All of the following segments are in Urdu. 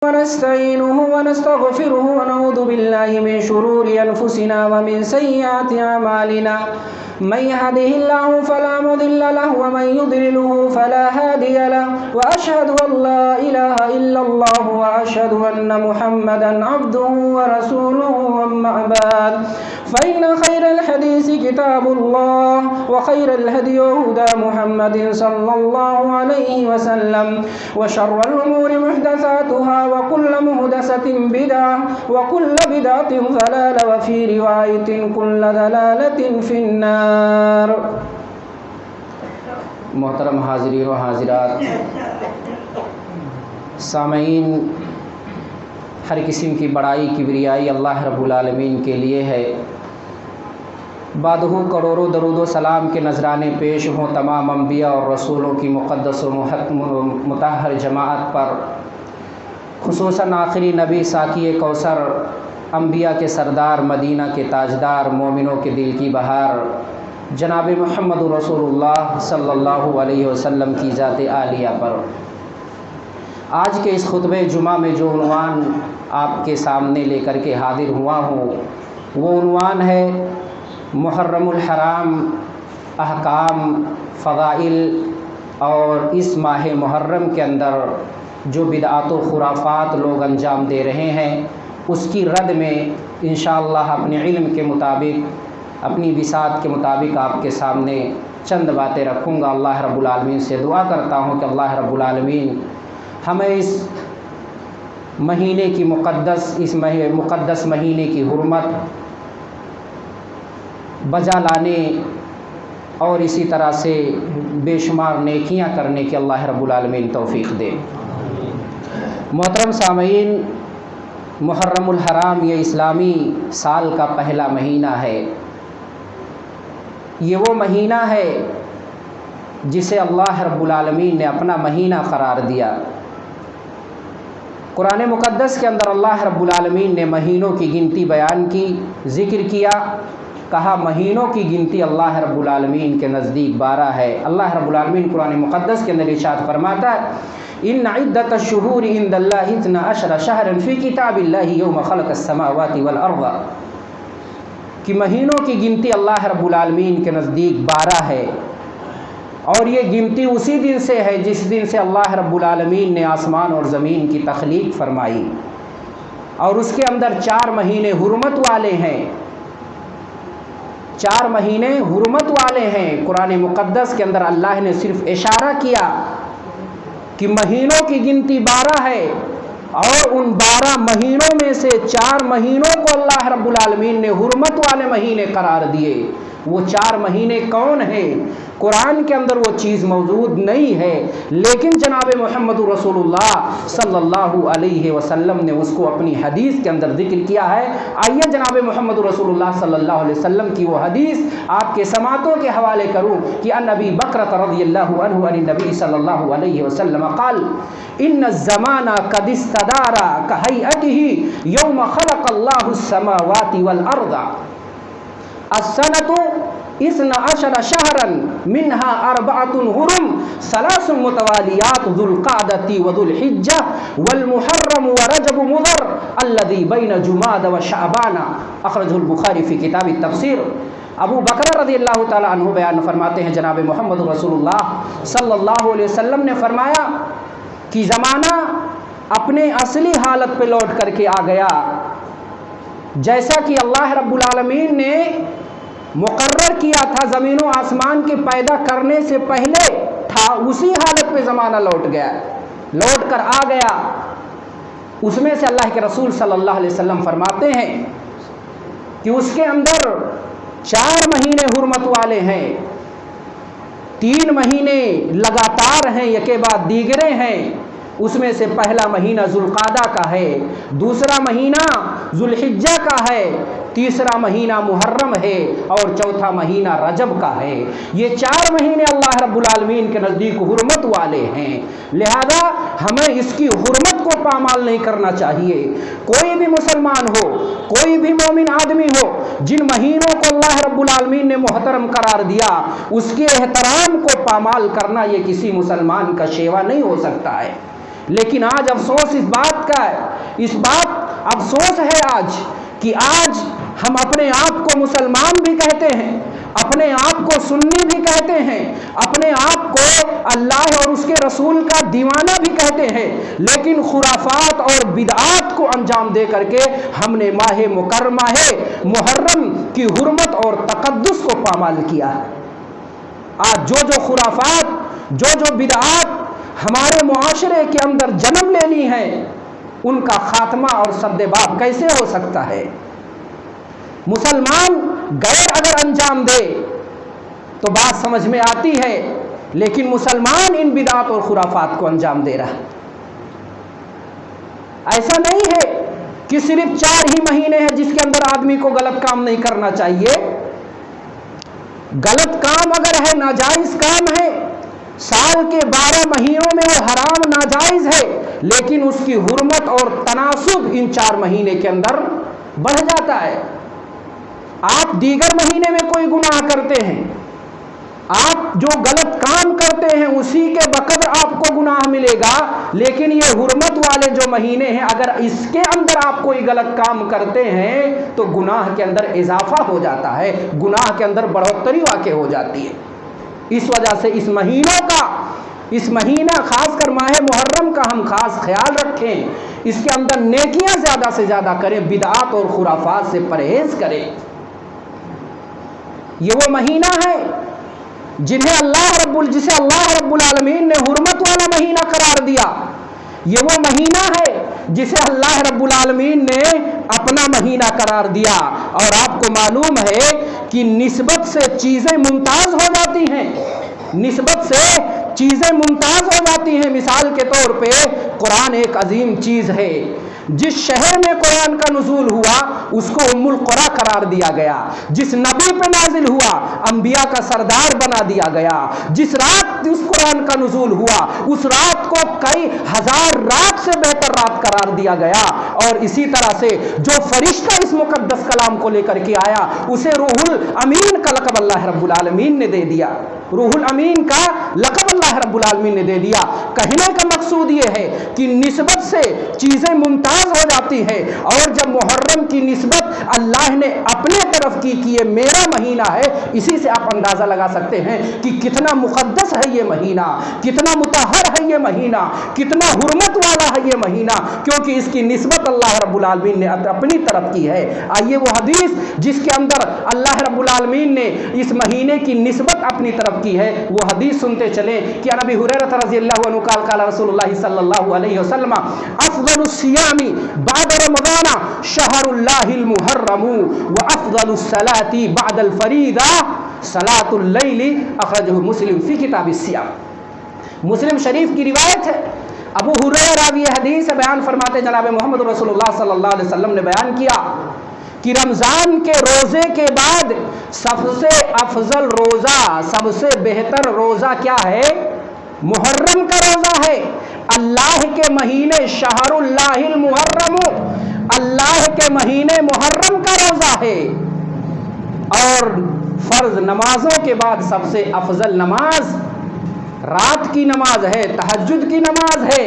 ونستعينه ونستغفره ونعوذ بالله من شرور أنفسنا ومن سيئات أعمالنا من يهده الله فلا مضل له ومن يضلله فلا هادي له وأشهد أن لا إله إلا الله وأشهد أن محمدا عبده ورسوله أما بعد فإن خير الحديث كتاب الله وخير الهدي هدى محمد صلى الله عليه وسلم وشر الأمور محدثاتها وكل محدثة بدعة وكل بدعة ضلالة وفي رواية كل ضلالة في النار۔ محترم حاضرین و حاضرات، سامعین، ہر قسم کی بڑائی کبریائی اللہ رب العالمین کے لیے ہے۔ بعدہ کروڑوں درود و سلام کے نذرانے پیش ہوں تمام انبیاء اور رسولوں کی مقدس و مطہر جماعت پر، خصوصاً آخری نبی ساقی کوثر، انبیاء کے سردار، مدینہ کے تاجدار، مومنوں کے دل کی بہار، جناب محمد رسول اللہ صلی اللہ علیہ وسلم کی ذات عالیہ پر۔ آج کے اس خطبہ جمعہ میں جو عنوان آپ کے سامنے لے کر کے حاضر ہوا ہوں، وہ عنوان ہے محرم الحرام، احکام، فضائل اور اس ماہ محرم کے اندر جو بدعات و خرافات لوگ انجام دے رہے ہیں، اس کی رد میں انشاءاللہ اپنے علم کے مطابق، اپنی وسعت کے مطابق آپ کے سامنے چند باتیں رکھوں گا۔ اللہ رب العالمین سے دعا کرتا ہوں کہ اللہ رب العالمین ہمیں اس مہینے کی مقدس مہینے کی حرمت بجا لانے اور اسی طرح سے بے شمار نیکیاں کرنے کی اللہ رب العالمین توفیق دے۔ محترم سامعین، محرم الحرام یہ اسلامی سال کا پہلا مہینہ ہے۔ یہ وہ مہینہ ہے جسے اللہ رب العالمین نے اپنا مہینہ قرار دیا۔ قرآن مقدس کے اندر اللہ رب العالمین نے مہینوں کی گنتی بیان کی، ذکر کیا، کہا مہینوں کی گنتی اللہ رب العالمین کے نزدیک 12 ہے۔ اللہ رب العالمین قرآن مقدس کے اندر ارشاد فرماتا ہے ان عدت الشہور عند اللہ 12 شہرا فی کتاب اللہ یوم خلق السماوات والارض، کہ مہینوں کی گنتی اللہ رب العالمین کے نزدیک 12 ہے، اور یہ گنتی اسی دن سے ہے جس دن سے اللہ رب العالمین نے آسمان اور زمین کی تخلیق فرمائی، اور اس کے اندر 4 مہینے حرمت والے ہیں۔ 4 مہینے حرمت والے ہیں۔ قرآن مقدس کے اندر اللہ نے صرف اشارہ کیا کہ مہینوں کی گنتی 12 ہے، اور ان 12 مہینوں میں سے 4 مہینوں کو اللہ رب العالمین نے حرمت والے مہینے قرار دیے۔ وہ 4 مہینے کون ہیں؟ قرآن کے اندر وہ چیز موجود نہیں ہے، لیکن جناب محمد رسول اللہ صلی اللہ علیہ وسلم نے اس کو اپنی حدیث کے اندر ذکر کیا ہے۔ آئیے جناب محمد رسول اللہ صلی اللہ علیہ وسلم کی وہ حدیث آپ کے سماعتوں کے حوالے کروں کہ ان ابی بکر رضی اللہ عنہ عن النبی صلی اللہ علیہ وسلم قال ان الزمان قد استدار كهيئته يوم خلق الله السماوات والارض السنة 12 شهرا منها 4 حرم 3 متواليات ذو القعدة وذو الحجة والمحرم ورجب مضر الذي بين جماد وشعبان، اخرجه البخاری فی کتاب التفسیر۔ ابو بکر رضی اللہ تعالی عنہ بیان فرماتے ہیں جناب محمد رسول اللہ صلی اللہ علیہ وسلم نے فرمایا کہ زمانہ اپنے اصلی حالت پہ لوٹ کر کے آ گیا، جیسا کہ اللہ رب العالمین نے مقرر کیا تھا زمین و آسمان کے پیدا کرنے سے پہلے تھا، اسی حالت پہ زمانہ لوٹ گیا، لوٹ کر آ گیا۔ اس میں سے اللہ کے رسول صلی اللہ علیہ وسلم فرماتے ہیں کہ اس کے اندر 4 مہینے حرمت والے ہیں، 3 مہینے لگاتار ہیں، یکے بعد دیگرے ہیں۔ اس میں سے پہلا مہینہ ذوالقعدہ کا ہے، دوسرا مہینہ ذوالحجہ کا ہے، تیسرا مہینہ محرم ہے، اور چوتھا مہینہ رجب کا ہے۔ یہ 4 مہینے اللہ رب العالمین کے نزدیک حرمت والے ہیں، لہذا ہمیں اس کی حرمت کو پامال نہیں کرنا چاہیے۔ کوئی بھی مسلمان ہو، کوئی بھی مومن آدمی ہو، جن مہینوں کو اللہ رب العالمین نے محترم قرار دیا، اس کے احترام کو پامال کرنا یہ کسی مسلمان کا شیوا نہیں ہو سکتا ہے۔ لیکن آج افسوس اس بات کا ہے، افسوس ہے آج کہ آج ہم اپنے آپ کو مسلمان بھی کہتے ہیں، اپنے آپ کو سنی بھی کہتے ہیں، اپنے آپ کو اللہ اور اس کے رسول کا دیوانہ بھی کہتے ہیں، لیکن خرافات اور بدعات کو انجام دے کر کے ہم نے ماہ مکرمہ محرم کی حرمت اور تقدس کو پامال کیا ہے۔ آج جو خرافات، جو بدعات ہمارے معاشرے کے اندر جنم لے لی ہیں، ان کا خاتمہ اور سد باب کیسے ہو سکتا ہے؟ مسلمان غیر اگر انجام دے تو بات سمجھ میں آتی ہے، لیکن مسلمان ان بدعات اور خرافات کو انجام دے رہا ہے۔ ایسا نہیں ہے کہ صرف 4 ہی مہینے ہیں جس کے اندر آدمی کو غلط کام نہیں کرنا چاہیے۔ غلط کام اگر ہے، ناجائز کام ہے، سال کے 12 مہینوں میں وہ حرام ناجائز ہے، لیکن اس کی حرمت اور تناسب ان 4 مہینے کے اندر بڑھ جاتا ہے۔ آپ دیگر مہینے میں کوئی گناہ کرتے ہیں، آپ جو غلط کام کرتے ہیں اسی کے بقدر آپ کو گناہ ملے گا، لیکن یہ حرمت والے جو مہینے ہیں اگر اس کے اندر آپ کوئی غلط کام کرتے ہیں تو گناہ کے اندر اضافہ ہو جاتا ہے، گناہ کے اندر بڑھوتری واقع ہو جاتی ہے۔ اس وجہ سے اس مہینہ خاص کر ماہ محرم کا ہم خاص خیال رکھیں، اس کے اندر نیکیاں زیادہ سے زیادہ کریں، بدعات اور خرافات سے پرہیز کریں۔ یہ وہ مہینہ ہے جسے اللہ رب العالمین نے حرمت والا مہینہ قرار دیا۔ یہ وہ مہینہ ہے جسے اللہ رب العالمین نے اپنا مہینہ قرار دیا، اور آپ کو معلوم ہے کہ نسبت سے چیزیں ممتاز ہو جاتی ہیں، مثال کے طور پہ قرآن ایک عظیم چیز ہے۔ جس شہر میں قرآن کا نزول ہوا اس کو ام القری قرار دیا گیا، جس نبی پہ نازل ہوا انبیاء کا سردار بنا دیا گیا، جس رات اس قرآن کا نزول ہوا اس رات کو کئی ہزار رات سے بہتر رات قرار دیا گیا، اور اسی طرح سے جو فرشتہ اس مقدس کلام کو لے کر کے آیا اسے روح الامین کا لقب اللہ رب العالمین نے دے دیا، روح الامین کا لقب اللہ رب العالمین نے دے دیا۔ کہنے کا مقصود یہ ہے کہ نسبت سے چیزیں ممتاز ہو جاتی ہے، اور جب محرم کی نسبت اللہ نے اپنے طرف کی کہ یہ میرا مہینہ ہے، اسی سے آپ اندازہ لگا سکتے ہیں کہ کتنا مقدس ہے یہ مہینہ، کتنا مطہر ہے یہ مہینہ، کتنا حرمت والا ہے یہ مہینہ، کیونکہ اس کی نسبت اللہ رب العالمین نے اپنی طرف کی ہے۔ آئیے وہ حدیث جس کے اندر اللہ رب العالمین نے اس مہینے کی نسبت اپنی طرف کی ہے، وہ حدیث سنتے چلیں کہ عن ابی ہریرہ رضی اللہ عنہ قال قال رسول اللہ صلی اللہ علیہ وسلم افضل الصیام بعد رمضان شہر اللہ المحرم وافضل الصلاة بعد الفریضہ صلاة اللیل، اخرجہ مسلم فی کتاب الصیام۔ مسلم شریف کی روایت ہے، ابو ہریرہ راوی حدیث بیان فرماتے جناب محمد رسول اللہ صلی اللہ علیہ وسلم نے بیان کیا کہ رمضان کے روزے کے بعد سب سے افضل روزہ، سب سے بہتر روزہ کیا ہے؟ محرم کا روزہ ہے۔ اللہ کے مہینے شہر اللہ المحرم، اللہ کے مہینے محرم کا روزہ ہے، اور فرض نمازوں کے بعد سب سے افضل نماز رات کی نماز ہے، تہجد کی نماز ہے،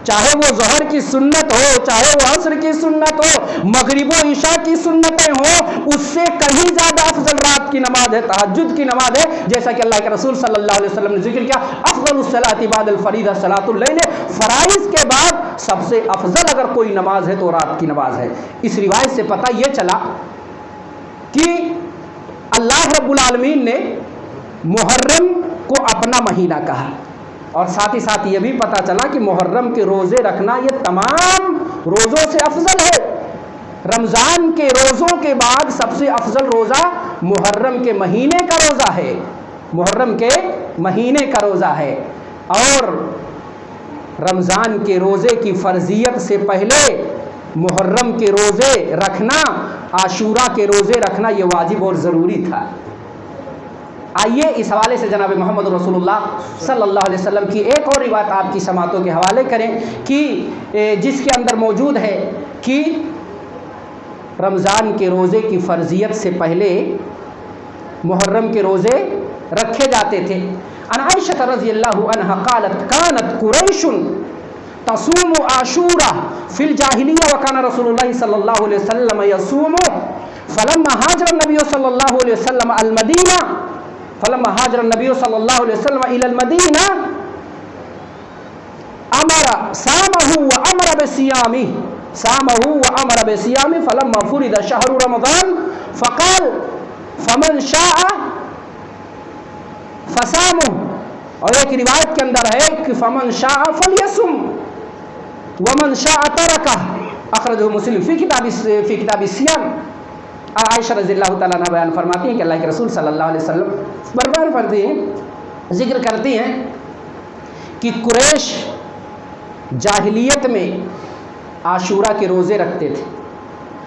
چاہے وہ ظہر کی سنت ہو، چاہے وہ عصر کی سنت ہو، مغرب و عشاء کی سنتیں ہوں، اس سے کہیں زیادہ افضل رات کی نماز ہے، تہجد کی نماز ہے، جیسا کہ اللہ کے رسول صلی اللہ علیہ وسلم نے ذکر کیا افضل الصلاۃ بعد الفریضہ صلاۃ اللیل، فرائض کے بعد سب سے افضل اگر کوئی نماز ہے تو رات کی نماز ہے۔ اس روایت سے پتہ یہ چلا کہ اللہ رب العالمین نے محرم کو اپنا مہینہ کہا، اور ساتھ ہی ساتھ یہ بھی پتہ چلا کہ محرم کے روزے رکھنا یہ تمام روزوں سے افضل ہے۔ رمضان کے روزوں کے بعد سب سے افضل روزہ محرم کے مہینے کا روزہ ہے، محرم کے مہینے کا روزہ ہے، اور رمضان کے روزے کی فرضیت سے پہلے محرم کے روزے رکھنا، عاشورہ کے روزے رکھنا یہ واجب اور ضروری تھا۔ آئیے اس حوالے سے جناب محمد رسول اللہ صلی اللہ علیہ وسلم کی ایک اور روایت آپ کی سماعتوں کے حوالے کریں کہ جس کے اندر موجود ہے کہ رمضان کے روزے کی فرضیت سے پہلے محرم کے روزے رکھے جاتے تھے۔ عن عائشہ رضی اللہ عنہا قالت كانت قریش تصوم عاشورہ فی الجاہلیہ وکان رسول اللہ صلی اللہ علیہ وسلم یصوم فلما هاجر النبی صلی اللہ علیہ وسلم المدینہ فلما هاجر النبی صلی اللہ علیہ وسلم الى المدینہ امر صامه وامر بصيامه فلما فرض شهر رمضان فقال فمن شاء فصامه. اور ایک روایت کے اندر ہے کہ فمن شاء فلیصم ومن شاء ترکہ، اخرجہ مسلم فی کتاب الصیام. عائشہ رضی اللہ تعالیٰ عنہ بیان فرماتی ہیں کہ اللہ کے رسول صلی اللہ علیہ وسلم بیان کرتی ہیں، ذکر کرتی ہیں کہ قریش جاہلیت میں عاشورہ کے روزے رکھتے تھے،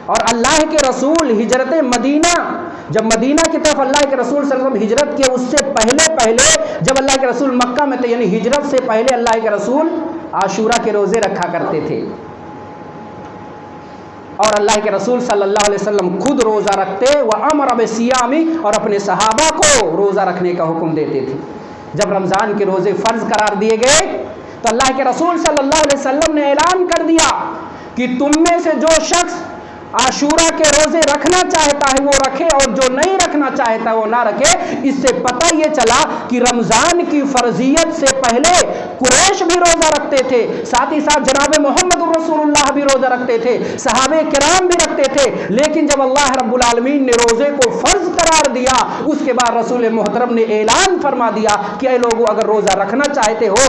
اور اللہ کے رسول ہجرت مدینہ، جب مدینہ کی طرف اللہ کے رسول صلی اللہ علیہ وسلم ہجرت کیے اس سے پہلے جب اللہ کے رسول مکہ میں تھے، یعنی ہجرت سے پہلے اللہ کے رسول عاشورہ کے روزے رکھا کرتے تھے، اور اللہ کے رسول صلی اللہ علیہ وسلم خود روزہ رکھتے وَأَمَرَ بِالصِّيَامِ، اور اپنے صحابہ کو روزہ رکھنے کا حکم دیتے تھے. جب رمضان کے روزے فرض قرار دیے گئے تو اللہ کے رسول صلی اللہ علیہ وسلم نے اعلان کر دیا کہ تم میں سے جو شخص عاشورہ کے روزے رکھنا چاہتا ہے وہ رکھے، اور جو نہیں رکھنا چاہتا وہ نہ رکھے. اس سے پتہ یہ چلا کہ رمضان کی فرضیت سے پہلے قریش بھی روزہ رکھتے تھے، ساتھ ہی ساتھ جناب محمد رسول اللہ بھی روزہ رکھتے تھے، صحابہ کرام بھی رکھتے تھے. لیکن جب اللہ رب العالمین نے روزے کو فرض قرار دیا اس کے بعد رسول محترم نے اعلان فرما دیا کہ اے لوگو، اگر روزہ رکھنا چاہتے ہو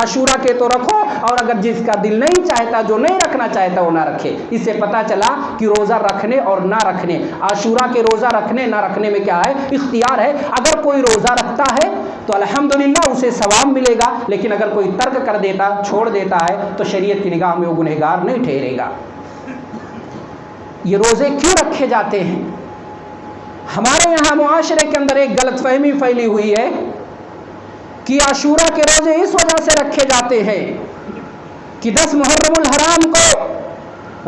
عاشورہ کے تو رکھو، اور اگر جس کا دل نہیں چاہتا، جو نہیں رکھنا چاہتا وہ نہ رکھے. اس سے پتہ چلا کہ روزہ رکھنے اور نہ رکھنے، عاشورہ کے روزہ رکھنے نہ رکھنے میں کیا ہے؟ اختیار ہے. اگر کوئی روزہ رکھتا ہے تو الحمدللہ اسے ثواب ملے گا، لیکن اگر کوئی ترک کر دیتا، چھوڑ دیتا ہے تو شریعت کی نگاہ میں وہ گنہگار نہیں ٹھہرے گا. یہ روزے کیوں رکھے جاتے ہیں؟ ہمارے یہاں معاشرے کے اندر ایک غلط فہمی پھیلی ہوئی ہے کہ عاشورہ کے روزے اس وجہ سے رکھے جاتے ہیں کہ 10 محرم الحرام کو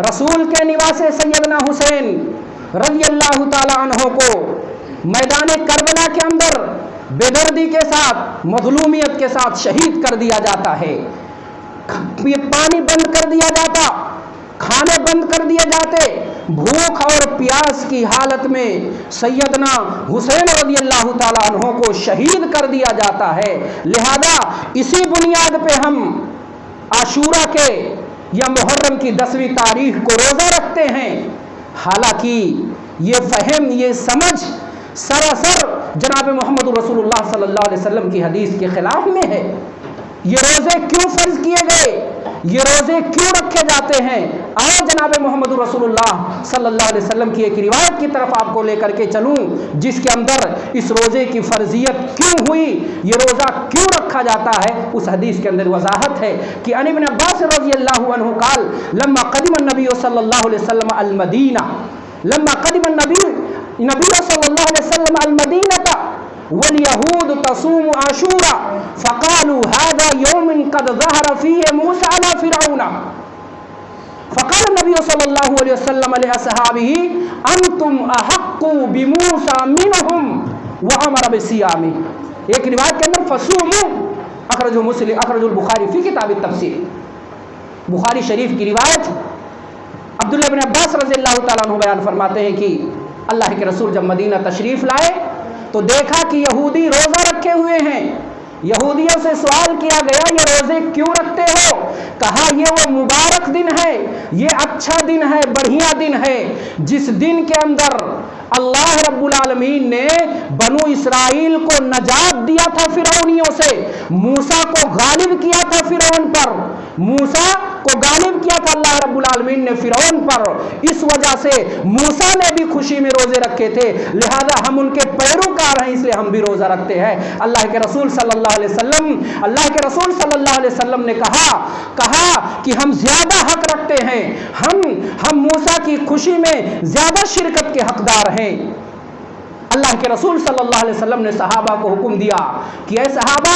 رسول کے نواس سیدنا حسین رضی اللہ تعالی عنہ کو میدان کربلا کے اندر بے دردی کے ساتھ، مظلومیت کے ساتھ شہید کر دیا جاتا ہے. پانی بند کر دیا جاتا، کھانے بند کر دیے جاتے، بھوک اور پیاس کی حالت میں سیدنا حسین رضی اللہ تعالی عنہ کو شہید کر دیا جاتا ہے. لہذا اسی بنیاد پہ ہم عاشورہ کے یا محرم کی 10ویں تاریخ کو روزہ رکھتے ہیں. حالانکہ یہ فہم، یہ سمجھ سراسر جناب محمد رسول اللہ صلی اللہ علیہ وسلم کی حدیث کے خلاف میں ہے. یہ روزے کیوں فرض کیے گئے؟ یہ روزے کیوں رکھے جاتے ہیں؟ آؤ جناب محمد رسول اللہ صلی اللہ علیہ وسلم کی ایک روایت کی طرف آپ کو لے کر کے چلوں جس کے اندر اس روزے کی فرضیت کیوں ہوئی، یہ روزہ کیوں رکھا جاتا ہے. اس حدیث کے اندر وضاحت ہے کہ عن ابن عباس رضی اللہ عنہ قال لما قدم النبی صلی اللہ علیہ وسلم المدینہ، لما قدم النبی صلی اللہ علیہ وسلم المدینہ واليهود تصوم عاشورا فقالوا هذا يوم قد ظهر فيه موسى على فرعون فقال النبي صلى الله عليه وسلم لأصحابه أنتم أحق بموسى منهم وأمر بصيامه. ایک روایت کے اندر فصوموا، اخرجہ مسلم، اخرج البخاری فی کتاب التفسیر. بخاری شریف کی روایت عبداللہ بن عباس رضی اللہ تعالیٰ عنہ بیان فرماتے ہیں کہ اللہ کے رسول جب مدینہ تشریف لائے تو دیکھا کہ یہودی روزہ رکھے ہوئے ہیں. یہودیوں سے سوال کیا گیا یہ روزے کیوں رکھتے ہو؟ کہا یہ وہ مبارک دن ہے، یہ اچھا دن ہے، بڑھیا دن ہے جس دن کے اندر اللہ رب العالمین نے بنو اسرائیل کو نجات دیا تھا فرعونیوں سے، موسیٰ کو غالب کیا تھا فرعون پر، موسیٰ کو غالب کیا تھا اللہ رب العالمین نے فرعون پر. اس وجہ سے موسیٰ نے بھی خوشی میں روزے رکھے تھے، لہذا ہم ان کے پیروکار ہیں، اس لیے ہم بھی روزہ رکھتے ہیں. اللہ کے رسول صلی اللہ علیہ وسلم نے کہا کہ ہم زیادہ حق رکھتے ہیں، ہم موسیٰ کی خوشی میں زیادہ شرکت کے حقدار ہیں. اللہ کے رسول صلی اللہ علیہ وسلم نے صحابہ کو حکم دیا کہ اے صحابہ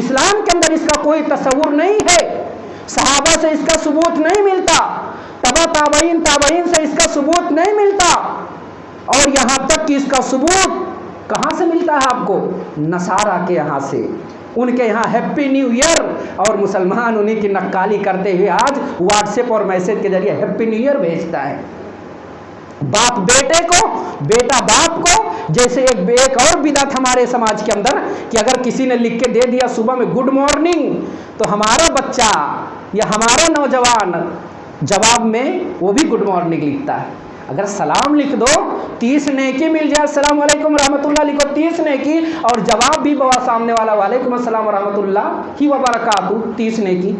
اسلام کے اندر اس کا کوئی تصور نہیں ہے، صحابہ سے اس کا ثبوت نہیں ملتا، تبع تابعین سے اس کا ثبوت نہیں ملتا، اور یہاں تک کہ اس کا ثبوت کہاں سے ملتا ہے آپ کو؟ نصارہ کے یہاں سے، ان کے یہاں ہیپی نیو ایئر، اور مسلمان انہی کی نقالی کرتے ہوئے آج واٹس ایپ اور میسج کے ذریعے ہیپی نیو ایئر بھیجتا ہے، باپ بیٹے کو، بیٹا باپ کو۔ جیسے ایک اور بدعت ہمارے سماج کے اندر کہ اگر کسی نے لکھ کے دے دیا صبح میں گڈ مارننگ، تو ہمارا بچہ یا ہمارا نوجوان جواب میں وہ بھی گڈ مارننگ لکھتا ہے۔ اگر سلام لکھ دو 30 نیکی مل جائے، السلام علیکم رحمۃ اللہ لکھو 30 نیکی، اور جواب بھی بوا سامنے والا وعلیکم السلام ورحمۃ اللہ ہی وبرکاتہ 30 نیکی۔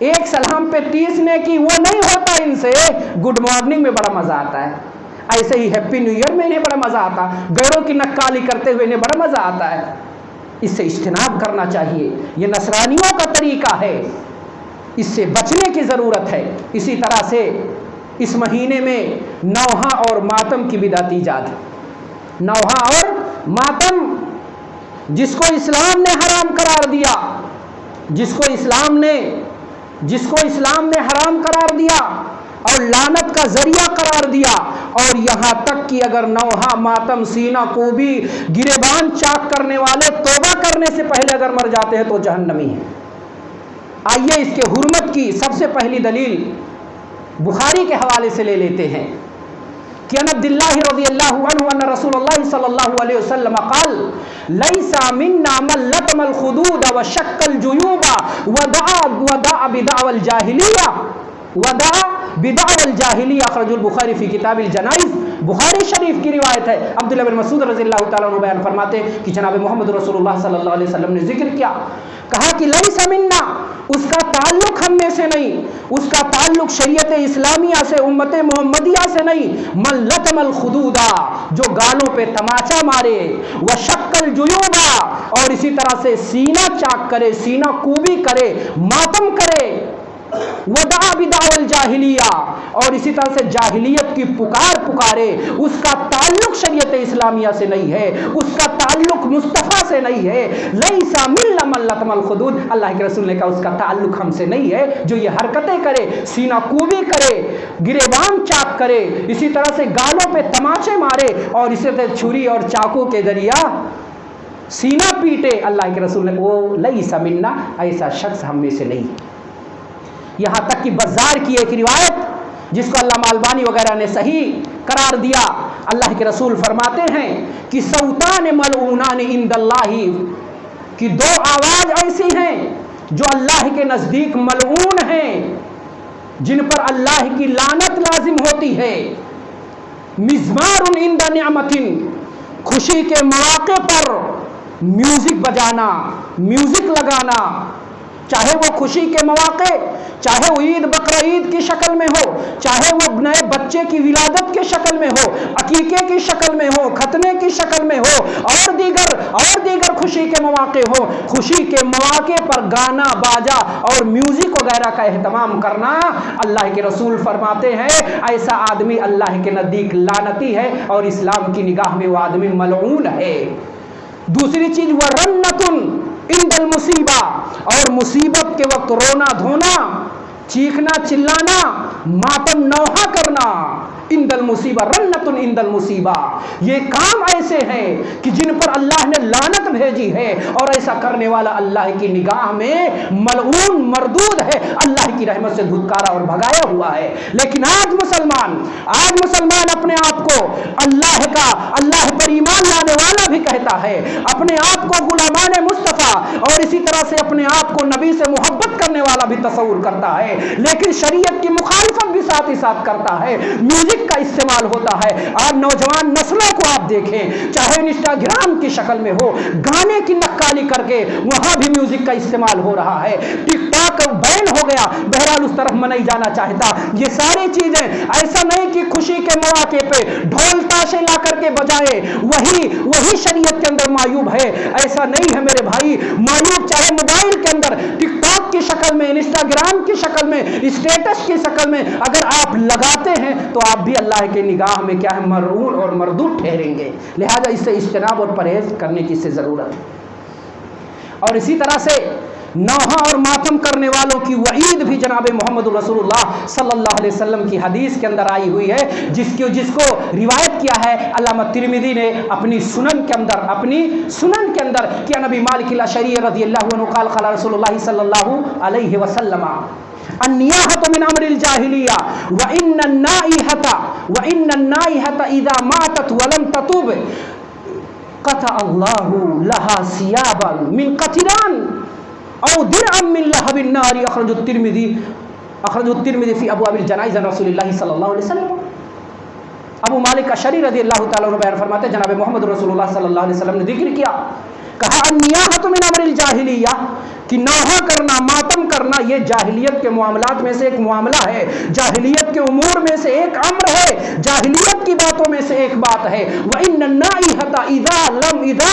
ایک سلام پہ 30 نیکی، وہ نہیں ہوتا ان سے۔ گڈ مارننگ میں بڑا مزہ آتا ہے، ایسے ہی ہیپی نیو ایئر میں انہیں بڑا مزہ آتا ہے، غیروں کی نقالی کرتے ہوئے انہیں بڑا مزہ آتا ہے۔ اس سے اجتناب کرنا چاہیے، یہ نصرانیوں کا طریقہ ہے، اس سے بچنے کی ضرورت ہے۔ اسی طرح سے اس مہینے میں نوحہ اور ماتم کی بدعت ایجاد ہے۔ نوحہ اور ماتم جس کو اسلام نے حرام قرار دیا، جس کو اسلام نے حرام قرار دیا اور لعنت کا ذریعہ قرار دیا، اور یہاں تک کہ اگر نوحہ ماتم سینہ کو بھی گریبان چاک کرنے والے توبہ کرنے سے پہلے اگر مر جاتے ہیں تو جہنمی ہیں۔ آئیے اس کے حرمت کی سب سے پہلی دلیل بخاری کے حوالے سے لے لیتے ہیں کہ ان عبداللہ رضی اللہ عنہ ان رسول اللہ صلی اللہ علیہ وسلم قال لیس منا من لطم الخدود وشق الجیوب ودعا بدعوى الجاہلیہ اخرج البخاری فی کتاب الجنائز۔ بخاری شریف کی روایت ہے، عبداللہ بن مسعود رضی اللہ تعالیٰ عنہ بیان فرماتے ہیں کہ جناب محمد رسول اللہ صلی اللہ علیہ وسلم نے ذکر کیا، کہا کہ لیس منا، اس کا تعلق ہم میں سے نہیں، اس کا تعلق شریعت اسلامیہ سے، امت محمدیہ سے نہیں، من لطم الخدودا، جو گالوں پہ تماچا مارے، وشق الجیوبا، اور اسی طرح سے سینہ چاک کرے، سینہ کوبی کرے، ماتم کرے، ودعا بدعوى الجاہلیہ، اور اسی طرح سے جاہلیت کی پکارے، اس کا تعلق شریعت اسلامیہ سے نہیں ہے، اس کا تعلق مصطفیٰ سے نہیں ہے۔ لیس منا من لطم الخدود، اللہ کے رسول نے کہا اس کا تعلق ہم سے نہیں ہے جو یہ حرکتیں کرے، سینہ کوبی کرے، گریبان چاک کرے، اسی طرح سے گالوں پہ تماچے مارے، اور اسی طرح چھری اور چاقو کے ذریعہ سینہ پیٹے۔ اللہ کے رسول نے وہ لیس منا، ایسا شخص ہم میں سے نہیں۔ یہاں تک کہ بزار کی ایک روایت جس کو علامہ البانی وغیرہ نے صحیح قرار دیا، اللہ کے رسول فرماتے ہیں کہ صوتان ملعونان عند اللہ، کہ دو آواز ایسی ہیں جو اللہ کے نزدیک ملعون ہیں، جن پر اللہ کی لعنت لازم ہوتی ہے۔ مزمار عند نعمت، خوشی کے مواقع پر میوزک بجانا، میوزک لگانا، چاہے وہ خوشی کے مواقع، چاہے وہ عید بقر عید کی شکل میں ہو، چاہے وہ نئے بچے کی ولادت کی شکل میں ہو، عقیقے کی شکل میں ہو، ختنے کی شکل میں ہو، اور دیگر خوشی کے مواقع ہو، خوشی کے مواقع پر گانا باجا اور میوزک وغیرہ کا اہتمام کرنا، اللہ کے رسول فرماتے ہیں ایسا آدمی اللہ کے نزدیک لعنتی ہے، اور اسلام کی نگاہ میں وہ آدمی ملعون ہے۔ دوسری چیز ورنتن عند المصیبہ، اور مصیبت کے وقت رونا دھونا، چیخنا چلانا، ماتم نوحہ کرنا، عند المصیبہ، رنتن عند المصیبہ، یہ کام ایسے ہیں کہ جن پر اللہ نے لعنت بھیجی ہے، اور ایسا کرنے والا اللہ کی نگاہ میں ملعون مردود ہے، اللہ کی رحمت سے دھتکارا اور بھگایا ہوا ہے۔ لیکن آج مسلمان اپنے آپ کو اللہ پر ایمان لانے والا بھی کہتا ہے، اپنے آپ کو غلامان مصطفیٰ اور اسی طرح سے اپنے آپ کو نبی سے محبت کرنے والا بھی تصور کرتا ہے، لیکن شریعت کی مخالفت بھی ساتھ ہی ساتھ کرتا ہے۔ میوزک کا استعمال ہوتا ہے، اور نوجوان نسلوں کو آپ دیکھیں، چاہے انسٹاگرام کی شکل میں ہو، گانے کی نقالی کر کے وہاں بھی میوزک کا استعمال ہو رہا ہے۔ ٹک ٹاک بین ہو گیا، بہرحال اس طرف میں نہیں جانا چاہتا۔ یہ ساری چیزیں ایسا نہیں کہ خوشی کے مواقع پہ ڈھول تاشے لا کر کے بجائے وہی شریعت کے اندر معیوب ہے، ایسا نہیں ہے میرے بھائی۔ معیوب چاہے موبائل کے اندر ٹک ٹاک کی شکل میں، انسٹاگرام کی شکل میں، اسٹیٹس کی شکل میں اگر آپ لگاتے ہیں تو آپ بھی اللہ کے نگاہ میں کیا ہے، ملعون اور مردود ٹھہریں گے۔ لہذا اس سے اجتناب اور پرہیز کرنے کی سے ضرورت ہے۔ اور اسی طرح سے نوحہ اور ماتم کرنے والوں کی وعید بھی جناب محمد رسول اللہ صلی اللہ علیہ وسلم کی حدیث کے اندر آئی ہوئی ہے، جس کو روایت کیا ہے علامہ ترمذی نے اپنی سنن کے اندر کہ نبی مالک الاشعری رضی اللہ عنہ قال قال رسول اللہ صلی اللہ علیہ وسلم النیاحۃ من امر الجاہلیہ وان النائحۃ اذا ماتت ولم تتوب قطع اللہ لها ثيابا من قطران او درعا من لهب النار اخرج الترمذی فی ابواب الجنائز عن رسول اللہ صلی اللہ علیہ وسلم۔ ابو مالک اشعری رضی اللہ تعالیٰ عنہ بیان فرماتے ہیں جناب محمد رسول اللہ صلی اللہ علیہ وسلم نے ذکر کیا، کہا النیاحۃ من امر الجاہلیہ کہ نوحہ کرنا، ماتم کرنا یہ جاہلیت کے معاملات میں سے ایک معاملہ ہے، جاہلیت کے امور میں سے ایک امر ہے، جاہلیت کی باتوں میں سے ایک بات ہے۔ وَإِنَّ النَّائِحَةَ اِذَا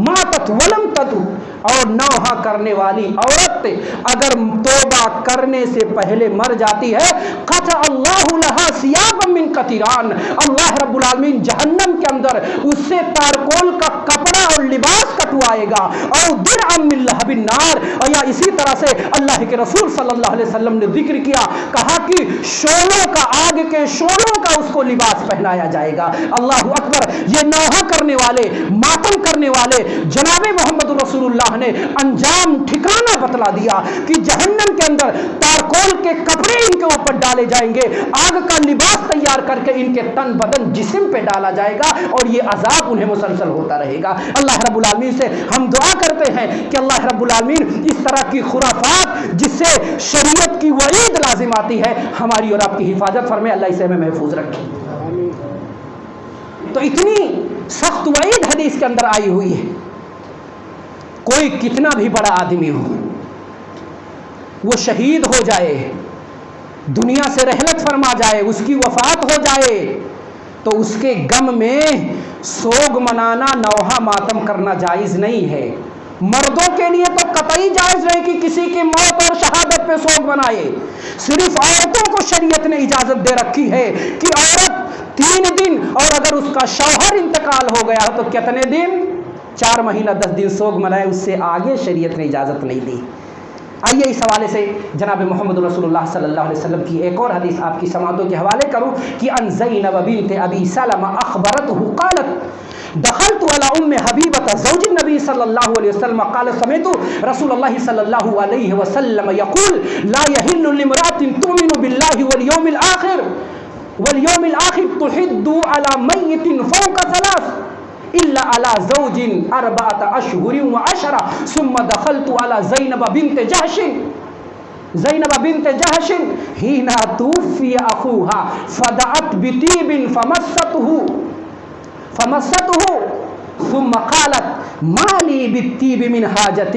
مَاتَتْ وَلَمْ تَتُبْ، اور نوحہ کرنے والی عورت اگر توبہ کرنے سے پہلے مر جاتی ہے قطع اللہ لها ثيابا من قطران، اللہ رب العالمین جہنم کے اندر اس سے تارکول کا کپڑا اور لباس کٹوائے گا، اور درعا من لهب النار، اور یا اسی طرح سے اللہ کے رسول صلی اللہ علیہ وسلم نے ذکر کیا، کہا کہ شعلوں کا، آگ کے شعلوں کا اس کو لباس پہنایا جائے گا۔ اللہ اکبر، یہ نوحہ کرنے والے، ماتم کرنے والے جناب محمد رسول اللہ نے انجام ٹھکانہ بتلا دیا کہ جہنم کے اندر تارکول کے کپڑے ان کے اوپر ڈالے جائیں گے، آگ کا لباس تیار کر کے ان کے تن بدن جسم پہ ڈالا جائے گا، اور یہ عذاب انہیں مسلسل ہوتا رہے گا۔ اللہ رب العالمین سے ہم دعا کرتے ہیں کہ اللہ رب العالمین اس طرح کی خرافات جس سے شریعت کی وعید لازم آتی ہے ہماری اور آپ کی حفاظت فرمائے، اللہ اسے ہمیں محفوظ رکھے۔ تو اتنی سخت وعید حدیث کے اندر آئی ہوئی ہے، کوئی کتنا بھی بڑا آدمی ہو، وہ شہید ہو جائے، دنیا سے رحلت فرما جائے، اس کی وفات ہو جائے، تو اس کے غم میں سوگ منانا، نوحہ ماتم کرنا جائز نہیں ہے۔ مردوں کے لیے تو قطعی جائز نہیں کہ کسی کی موت اور شہادت پہ سوگ منائے، صرف عورتوں کو شریعت نے اجازت دے رکھی ہے کہ عورت 3 دن، اور اگر اس کا شوہر انتقال ہو گیا تو کتنے دن، 4 مہینہ 10 دن سوگ منائے، اس سے آگے شریعت نے اجازت نہیں دی۔ آئیے اس حوالے سے جناب محمد رسول اللہ صلی اللہ علیہ وسلم کی ایک اور حدیث آپ کی سماعتوں کے حوالے کروں کہ ان زینب بنت ابی سلمہ اخبرته قالت دخلت على ام حبیبۃ زوج النبی صلی اللہ علیہ وسلم قال سمعت رسول اللہ صلی اللہ علیہ وسلم یقول لا يحل لامرأة تؤمن بالله واليوم الآخر تحد على میت فوق 3 إلا على زوج 4 أشهر و10 ثم دخلت على زینب بنت جحش حين توفي أخوها فدعت بطيب فمسته ثم قالت ما لي بالطيب من حاجة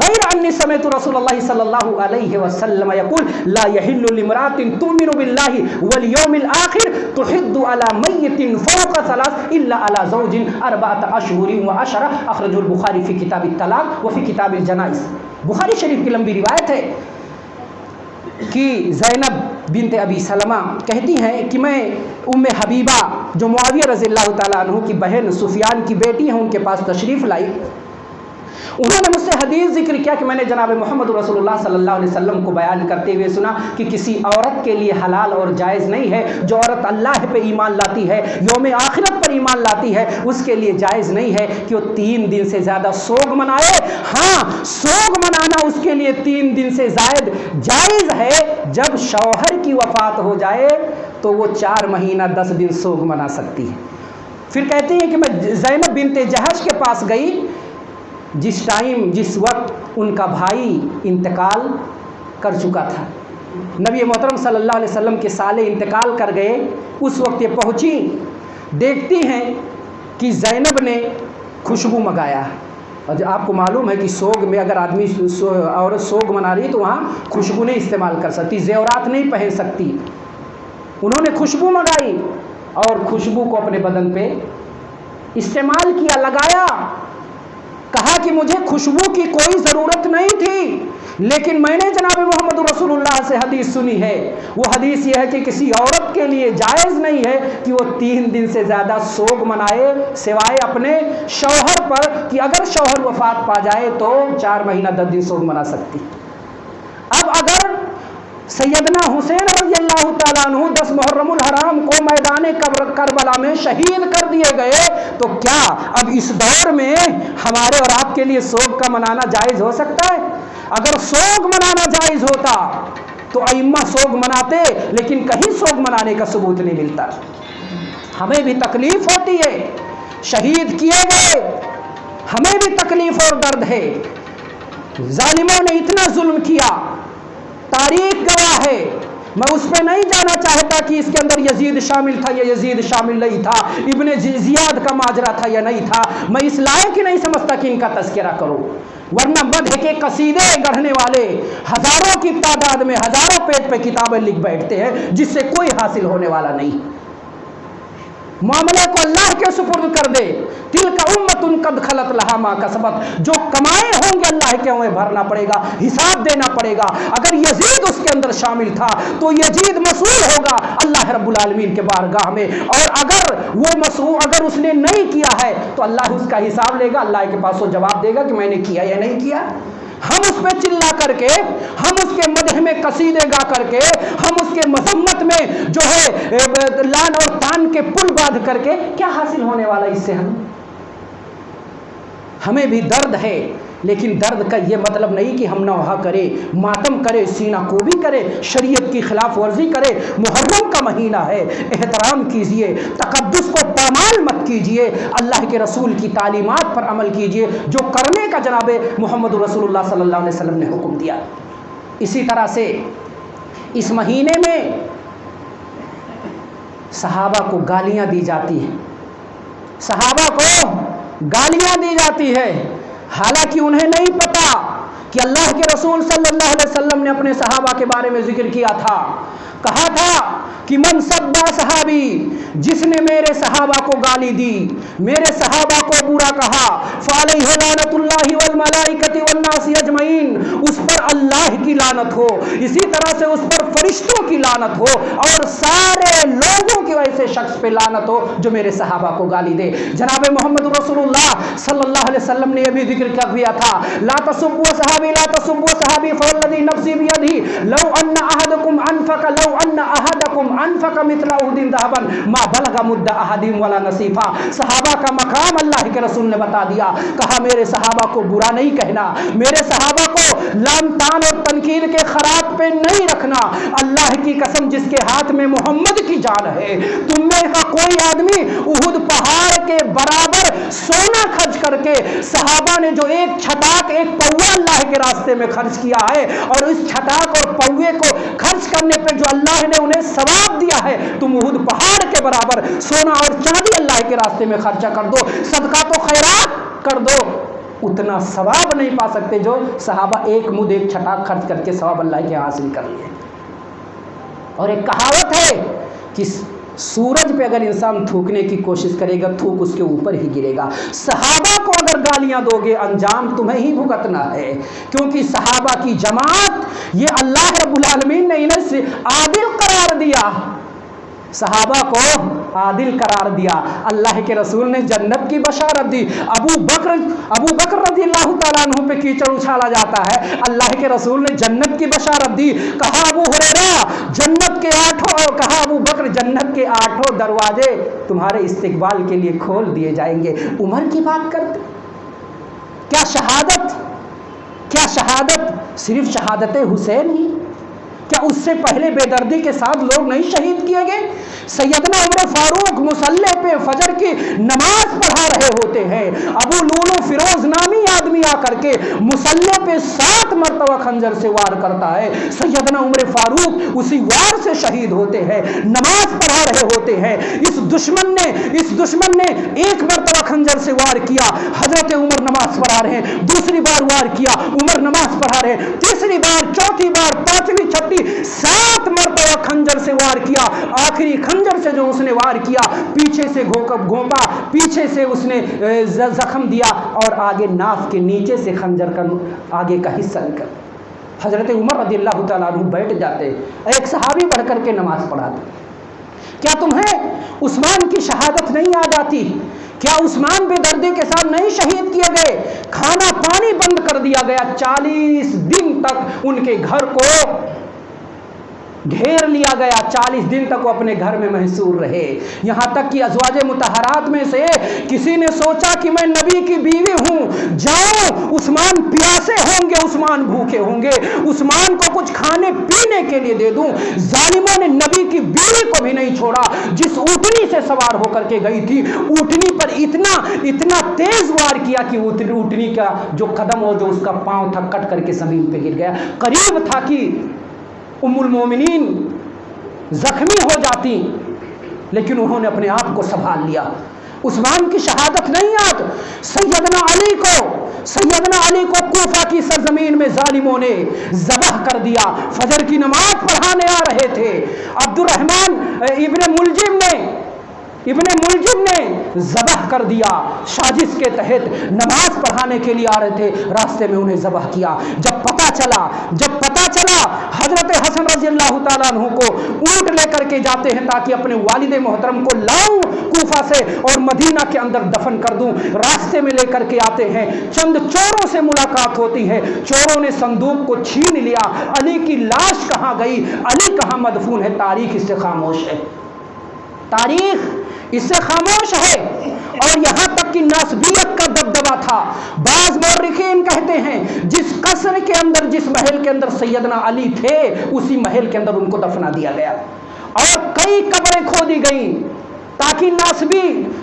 غير أني سمعت رسول الله صلى الله عليه وسلم يقول لا يحل لامرأة تؤمن بالله واليوم الآخر تحد على ميت فوق 3 إلا على زوج 4 أشهر و10 أخرجه البخاري في كتاب الطلاق وفي كتاب الجنائز۔ بخاری شریف کی لمبی روایت ہے کہ زینب بنت ابی سلمہ کہتی ہیں کہ میں ام حبیبہ جو معاویہ رضی اللہ تعالیٰ عنہ کی بہن سفیان کی بیٹی ہیں ان کے پاس تشریف لائی، انہوں نے مجھ سے حدیث ذکر کیا کہ میں نے جناب محمد رسول اللہ صلی اللہ علیہ وسلم کو بیان کرتے ہوئے سنا کہ کسی عورت کے لیے حلال اور جائز نہیں ہے، جو عورت اللہ پہ ایمان لاتی ہے، یوم آخرت پر ایمان لاتی ہے، اس کے لیے جائز نہیں ہے کہ وہ 3 دن سے زیادہ سوگ منائے۔ ہاں، سوگ منانا اس کے لیے 3 دن سے زائد جائز ہے، جب شوہر کی وفات ہو جائے تو وہ 4 مہینہ 10 دن سوگ منا سکتی ہے۔ پھر کہتے ہیں کہ میں زینب بنت جحش کے پاس گئی جس وقت ان کا بھائی انتقال کر چکا تھا، نبی محترم صلی اللہ علیہ وسلم کے سالے انتقال کر گئے، اس وقت یہ پہنچی، دیکھتی ہیں کہ زینب نے خوشبو منگایا، اور آپ کو معلوم ہے کہ سوگ میں اگر آدمی عورت سوگ منا رہی تو وہاں خوشبو نہیں استعمال کر سکتی، زیورات نہیں پہن سکتی، انہوں نے خوشبو منگائی اور خوشبو کو اپنے بدن پہ استعمال کیا، لگایا، کہا کہ مجھے خوشبو کی کوئی ضرورت نہیں تھی، لیکن میں نے جناب محمد رسول اللہ سے حدیث سنی ہے، وہ حدیث یہ ہے کہ کسی عورت کے لیے جائز نہیں ہے کہ وہ 3 دن سے زیادہ سوگ منائے سوائے اپنے شوہر پر، کہ اگر شوہر وفات پا جائے تو 4 مہینہ 10 دن سوگ منا سکتی۔ اب اگر سیدنا حسین رضی اللہ تعالیٰ عنہ 10 محرم الحرام کو میدان کربلا میں شہید کر دیے گئے، تو کیا اب اس دور میں ہمارے اور آپ کے لیے سوگ کا منانا جائز ہو سکتا ہے؟ اگر سوگ منانا جائز ہوتا تو ائمہ سوگ مناتے، لیکن کہیں سوگ منانے کا ثبوت نہیں ملتا۔ ہمیں بھی تکلیف ہوتی ہے، شہید کیے گئے، ہمیں بھی تکلیف اور درد ہے۔ ظالموں نے اتنا ظلم کیا، تاریخ گواہ ہے۔ میں اس پہ نہیں جانا چاہتا کہ اس کے اندر یزید شامل تھا یا یزید شامل نہیں تھا، ابن زیاد کا ماجرا تھا یا نہیں تھا، میں اس لائق ہی نہیں سمجھتا کہ ان کا تذکرہ کروں، ورنہ مدح کے قصیدے گڑھنے والے ہزاروں کی تعداد میں ہزاروں پیج پہ کتابیں لکھ بیٹھتے ہیں جس سے کوئی حاصل ہونے والا نہیں۔ معاملے کو اللہ کے سپرد کر دے، تلک امت قد خلت لہا ما کسبت، جو کمائے ہوں گے اللہ کے انہیں بھرنا پڑے گا، حساب دینا پڑے گا۔ اگر یزید اس کے اندر شامل تھا تو یزید مسئول ہوگا اللہ رب العالمین کے بارگاہ میں، اور اگر وہ مسئول اگر اس نے نہیں کیا ہے تو اللہ اس کا حساب لے گا، اللہ کے پاس وہ جواب دے گا کہ میں نے کیا یا نہیں کیا۔ ہم اس پہ چلا کر کے، ہم اس کے مدح میں قصیدے گا کر کے، ہم اس کے مذمت میں جو ہے لان اور تان کے پل باندھ کر کے کیا حاصل ہونے والا اس سے؟ ہمیں بھی درد ہے، لیکن درد کا یہ مطلب نہیں کہ ہم نوحہ کرے، ماتم کرے، سینہ کوبی کرے، شریعت کی خلاف ورزی کرے۔ محرم کا مہینہ ہے، احترام کیجئے، تقدس کو پامال مت کیجئے، اللہ کے رسول کی تعلیمات پر عمل کیجئے جو کرنے کا جناب محمد رسول اللہ صلی اللہ علیہ وسلم نے حکم دیا۔ اسی طرح سے اس مہینے میں صحابہ کو گالیاں دی جاتی ہیں، صحابہ کو گالیاں دی جاتی ہے، حالانکہ انہیں نہیں پتا کہ اللہ کے رسول صلی اللہ علیہ وسلم نے اپنے صحابہ کے بارے میں ذکر کیا تھا، کہا تھا کہ من سبا صحابی، جس نے میرے صحابہ کو گالی دی، میرے صحابہ کو برا کہا، فعلیہ لعنت اللہ والملائکۃ والناس اجمعین، اس پر اللہ کی لعنت ہو، اسی طرح سے اس پر فرشتوں کی لعنت ہو، اور سارے لوگوں کی وجہ سے شخص پہ لعنت ہو جو میرے صحابہ کو گالی دے۔ جناب محمد رسول اللہ صلی اللہ علیہ وسلم نے یہ بھی ذکر کر دیا تھا، لا تسبوا صحابی لا تسبوا صحابی فوالذی نفسی بیدہ لو ان احدکم انفق مثل احد ذهبا ما بلغ مد احدهم ولا نصیفا۔ صحابہ کا مقام اللہ کے رسول نے بتا دیا، کہا میرے صحابہ کو برا نہیں کہنا، میرے صحابہ کو لام تان اور تنقید کے خراب پہ نہیں رکھنا۔ اللہ کی قسم جس کے ہاتھ میں محمد کی جان ہے، تم میں کا کوئی آدمی احد پہاڑ کے برابر سونا خرچ کر کے، صحابہ نے جو ایک چھٹاک ایک پوا اللہ کے راستے میں خرچ کیا ہے، اور اس چھٹاک اور پوے کو خرچ کرنے پہ جو اللہ نے انہیں ثواب دیا ہے، تم احد پہاڑ کے برابر سونا اور چاندی اللہ کے راستے میں خرچہ کر دو، صدقات و خیرات کر دو، اتنا ثواب نہیں پا سکتے جو صحابہ ایک مد ایک چھٹاک خرچ کر کے ثواب اللہ کے حاصل کر لیے۔ اور ایک کہاوت ہے کہ سورج پہ اگر انسان تھوکنے کی کوشش کرے گا، تھوک اس کے اوپر ہی گرے گا۔ صحابہ کو اگر گالیاں دو گے، انجام تمہیں ہی بھگتنا ہے، کیونکہ صحابہ کی جماعت یہ اللہ رب العالمین نے انہیں سے عادل قرار دیا، صحابہ کو عادل قرار دیا۔ اللہ کے رسول نے جنت کی بشارت دی۔ ابو بکر رضی اللہ تعالیٰ عنہ پہ کیچڑ اچھالا جاتا ہے، اللہ کے رسول نے جنت کی بشارت دی۔ کہا ابو ہریرہ جنت کے کہا ابو بکر جنت کے 8 دروازے تمہارے استقبال کے لیے کھول دیے جائیں گے۔ عمر کی بات کرتے، کیا شہادت صرف شہادت حسین ہی؟ کیا اس سے پہلے بے دردی کے ساتھ لوگ نہیں شہید کیے گئے؟ سیدنا عمر فاروق مصلی پہ فجر کی نماز پڑھا رہے ہوتے ہیں، ابو لولو فیروز نامی آدمی آ کر کے مصلی پہ 7 مرتبہ خنجر سے وار کرتا ہے، سیدنا عمر فاروق اسی وار سے شہید ہوتے ہیں، نماز پڑھا رہے ہوتے ہیں۔ اس دشمن نے 1 مرتبہ خنجر سے وار کیا، حضرت عمر نماز پڑھا رہے ہیں، دوسری بار وار کیا، عمر نماز پڑھا رہے ہیں، تیسری بار، چوتھی بار، 5ویں، 6ویں 7 مرتبہ خنجر سے وار کیا۔ آخری خنجر سے جو اس نے وار کیا، پیچھے سے گھونپا، پیچھے سے اس نے زخم دیا، اور آگے ناف کے نیچے سے خنجر کا آگے کا حصہ نکل۔ حضرت عمر رضی اللہ تعالیٰ عنہ بیٹھ جاتے، ایک صحابی بڑھ کر کے نماز پڑھاتے. کیا تمہیں عثمان کی شہادت نہیں یاد آتی؟ کیا عثمان بے دردی کے ساتھ نہیں شہید کیے گئے؟ کھانا پانی بند کر دیا گیا، 40 دن تک ان کے گھر کو گھیر لیا گیا، 40 دن تک وہ اپنے گھر میں محصور رہے. یہاں تک کہ ازواج مطہرات میں سے کسی نے سوچا کہ میں نبی کی بیوی ہوں، جاؤں، عثمان پیاسے ہوں گے، عثمان بھوکے ہوں گے، عثمان کو کچھ کھانے پینے کے لیے دے دوں. ظالموں نے نبی کی بیوی کو بھی نہیں چھوڑا. جس اونٹنی سے سوار ہو کر کے گئی تھی، اونٹنی پر اتنا تیز وار کیا کہ اونٹنی کا جو قدم اور جو اس کا پاؤں تھا کٹ کر کے زمین پہ گر گیا. قریب تھا کہ ام المومنین زخمی ہو جاتی، لیکن انہوں نے اپنے آپ کو سنبھال لیا. عثمان کی شہادت نہیں یاد؟ سیدنا علی کو کوفہ کی سرزمین میں ظالموں نے ذبح کر دیا. فجر کی نماز پڑھانے آ رہے تھے، عبد الرحمن ابن ملجم نے ذبح کر دیا. سازش کے تحت نماز پڑھانے کے لیے آ رہے تھے، راستے میں انہیں ذبح کیا. جب پتہ چلا حضرت حسن رضی اللہ تعالیٰ عنہ کو اونٹ لے کر کے جاتے ہیں تاکہ اپنے والد محترم کو لاؤں کوفہ سے اور مدینہ کے اندر دفن کر دوں. راستے میں لے کر کے آتے ہیں، چند چوروں سے ملاقات ہوتی ہے. چوروں نے صندوق کو چھین لیا. علی کی لاش کہاں گئی؟ علی کہاں مدفون ہے؟ تاریخ اس سے خاموش ہے. تاریخ اس سے خاموش ہے. اور یہاں تک کہ ناسبیت کا دبدبہ تھا. بعض مورخین کہتے ہیں جس قصر کے اندر، جس محل کے اندر سیدنا علی تھے، اسی محل کے اندر ان کو دفنا دیا گیا. اور کئی قبریں کھودی گئیں تاکہ ناسبی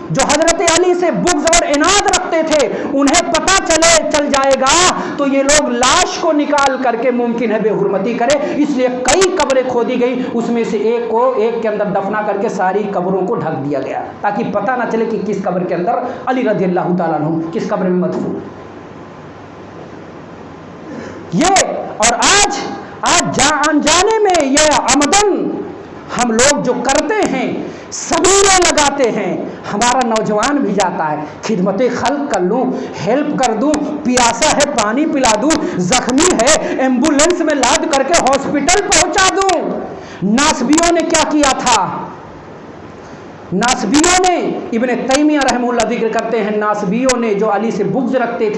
جو حضرت علی سے بغض اور عناد رکھتے تھے، انہیں پتہ چل جائے گا تو یہ لوگ لاش کو نکال کر کے ممکن ہے بے حرمتی کرے. اس لیے کئی قبریں کھودی گئی، اس میں سے ایک کے اندر دفنا کر کے ساری قبروں کو ڈھک دیا گیا تاکہ پتہ نہ چلے کہ کس قبر کے اندر علی رضی اللہ تعالیٰ عنہ کس قبر میں مدفون. یہ اور آج جانے میں یہ عمدن ہم لوگ جو کرتے ہیں، سبیلیں لگاتے ہیں. ہمارا نوجوان بھی جاتا ہے، خدمت خلق کر لوں، ہیلپ کر دوں، پیاسا ہے پانی پلا دوں، زخمی ہے ایمبولینس میں لاد کر کے ہاسپٹل پہنچا دوں. ناسبیوں نے کیا کیا تھا؟ ناسبیوں نے، ابن تیمیہ رحمہ اللہ ذکر کرتے ہیں، ناسبیوں نے جو علی سے بغض رکھتے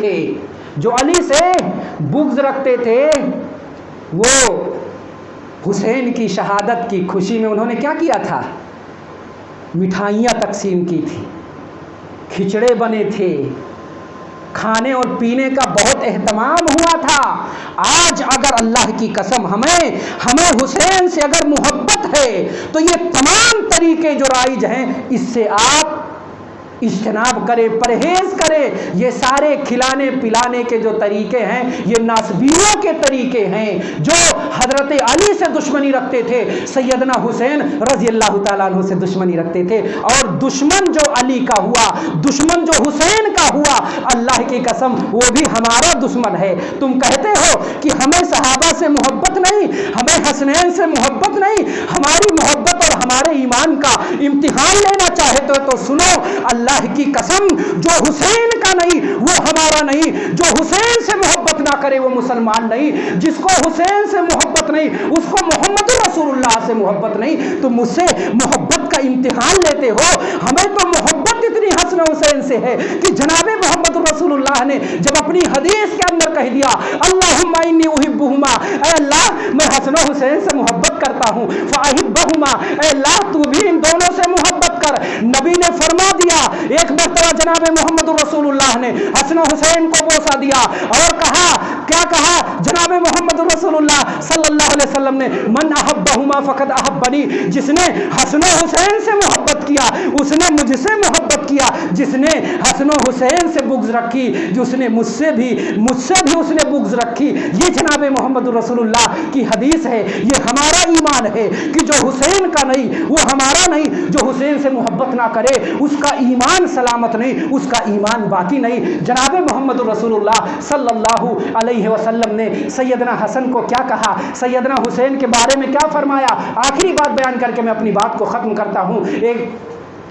تھے، وہ حسین کی شہادت کی خوشی میں انہوں نے کیا کیا تھا؟ مٹھائیاں تقسیم کی تھی، کھچڑے بنے تھے، کھانے اور پینے کا بہت اہتمام ہوا تھا. آج اگر اللہ کی قسم ہمیں حسین سے اگر محبت ہے تو یہ تمام طریقے جو رائج ہیں اس سے آپ اجتناب کرے، پرہیز کرے. یہ سارے کھلانے پلانے کے جو طریقے ہیں یہ ناسبیوں کے طریقے ہیں جو حضرت علی سے دشمنی رکھتے تھے، سیدنا حسین رضی اللہ تعالیٰ عنہ سے دشمنی رکھتے تھے. اور دشمن جو علی کا ہوا، دشمن جو حسین کا ہوا، اللہ کی قسم وہ بھی ہمارا دشمن ہے. تم کہتے ہو کہ ہمیں صحابہ سے محبت نہیں، ہمیں حسنین سے محبت نہیں، ہماری محبت اور ہمارے ایمان کا امتحان لینا چاہتے ہو تو سنو، اللہ کی قسم جو حسین کا نہیں وہ ہمارا نہیں. جو حسین سے محبت نہ کرے وہ مسلمان نہیں. جس کو حسین سے محبت نہیں اس کو محمد رسول اللہ سے محبت نہیں. تم مجھ سے محبت کا امتحان لیتے ہو. ہمیں تو محبت اتنی حسن حسین سے ہے کہ جناب محمد رسول اللہ نے جب اپنی حدیث کے اندر کہہ دیا اللہم انی احبہما، اے اللہ میں حسن و حسین سے محبت کرتا ہوں، فاحبہما، اے اللہ تو بھی ان دونوں سے محبت کر. نبی نے فرما دیا. ایک مرتبہ جناب محمد رسول اللہ نے حسن و حسین کو بوسہ دیا اور کہا، کیا کہا جناب محمد رسول اللہ صلی اللہ علیہ وسلم نے؟ من احبہما فقد احبنی. جس نے حسن و حسین سے محبت کیا اس نے مجھ سے محبت کیا. جس نے حسن و حسین سے بغض رکھی، جس نے مجھ سے بھی اس نے بغض رکھی. یہ جناب محمد رسول اللہ کی حدیث ہے. یہ ہمارا ایمان ہے کہ جو حسین کا نہیں وہ ہمارا نہیں. جو حسین سے محبت نہ کرے اس کا ایمان سلامت نہیں، اس کا ایمان باقی نہیں. جناب محمد رسول اللہ صلی اللہ علیہ وسلم نے سیدنا حسن کو کیا کہا، سیدنا حسین کے بارے میں کیا فرمایا؟ آخری بات بیان کر کے میں اپنی بات کو ختم کرتا ہوں.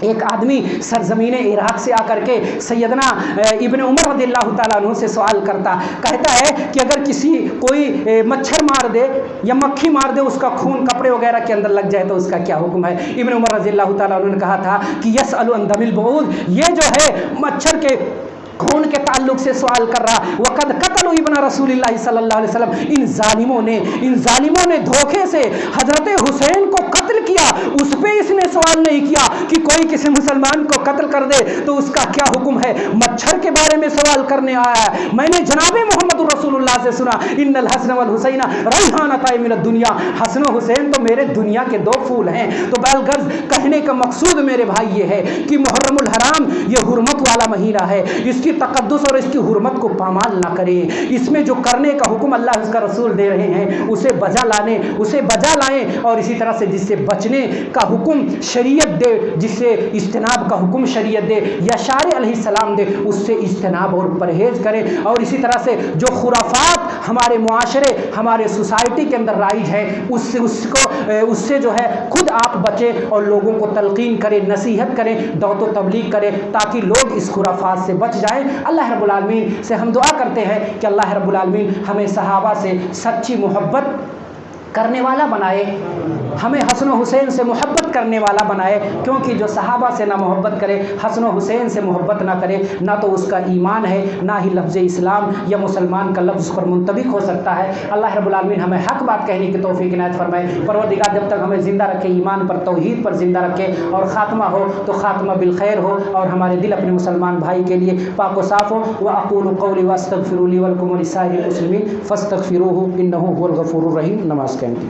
ایک آدمی سرزمین عراق سے آ کر کے سیدنا ابن عمر رضی اللہ تعالیٰ عنہ سے سوال کرتا، کہتا ہے کہ اگر کوئی مچھر مار دے یا مکھی مار دے، اس کا خون کپڑے وغیرہ کے اندر لگ جائے تو اس کا کیا حکم ہے؟ ابن عمر رضی اللہ تعالیٰ عنہ نے کہا تھا کہ یسأل عن دم البعوض، یہ جو ہے مچھر کے خون کے تعلق سے سوال کر رہا، وقد قتلوا ابن رسول اللہ صلی اللہ علیہ وسلم، ان ظالموں نے دھوکے سے حضرت حسین کو قتل کیا، اس پہ اس نے سوال نہیں کیا کہ کوئی کسی مسلمان کو قتل کر دے تو اس کا کیا حکم ہے، مچھر کے بارے میں سوال کرنے آیا ہے۔ میں نے جناب محمد رسول اللہ سے سنا، ان الحسن والحسین ریحانتان من الدنیا، حسن و حسین تو میرے دنیا کے دو پھول ہیں۔ تو بالغرض کہنے کا مقصود میرے بھائی یہ ہے کہ محرم الحرام یہ حرمت والا مہینہ ہے، اس کی تقدس اور اس کی حرمت کو پامال نہ کریں، اس میں جو کرنے کا حکم اللہ اس کا رسول دے رہے ہیں اسے بجا لائیں، اور اسی طرح سے جس سے بچنے کا حکم شریعت دے، جس سے اجتناب کا حکم شریعت دے یا شارع علیہ السلام دے، اس سے اجتناب اور پرہیز کریں، اور اسی طرح سے جو خرافات ہمارے معاشرے ہمارے سوسائٹی کے اندر رائج ہے اس سے جو ہے خود آپ بچیں اور لوگوں کو تلقین کریں، نصیحت کریں، دعوت و تبلیغ کریں، تاکہ لوگ اس خرافات سے بچ جائیں۔ اللہ رب العالمین سے ہم دعا کرتے ہیں کہ اللہ رب العالمین ہمیں صحابہ سے سچی محبت کرنے والا بنائے، ہمیں حسن و حسین سے محبت کرنے والا بنائے، کیونکہ جو صحابہ سے نہ محبت کرے، حسن و حسین سے محبت نہ کرے، نہ تو اس کا ایمان ہے، نہ ہی لفظ اسلام یا مسلمان کا لفظ پر منطبق ہو سکتا ہے۔ اللہ رب العالمین ہمیں حق بات کہنے کی توفیق عنایت فرمائے۔ پروردگار جب تک ہمیں زندہ رکھے، ایمان پر توحید پر زندہ رکھے، اور خاتمہ ہو تو خاتمہ بالخیر ہو، اور ہمارے دل اپنے مسلمان بھائی کے لیے پاک و صاف ہو۔ وأقول قولي وأستغفر لي ولكم ولسائر المسلمين فاستغفروه إنه هو الغفور الرحيم۔ نماز قائم کی۔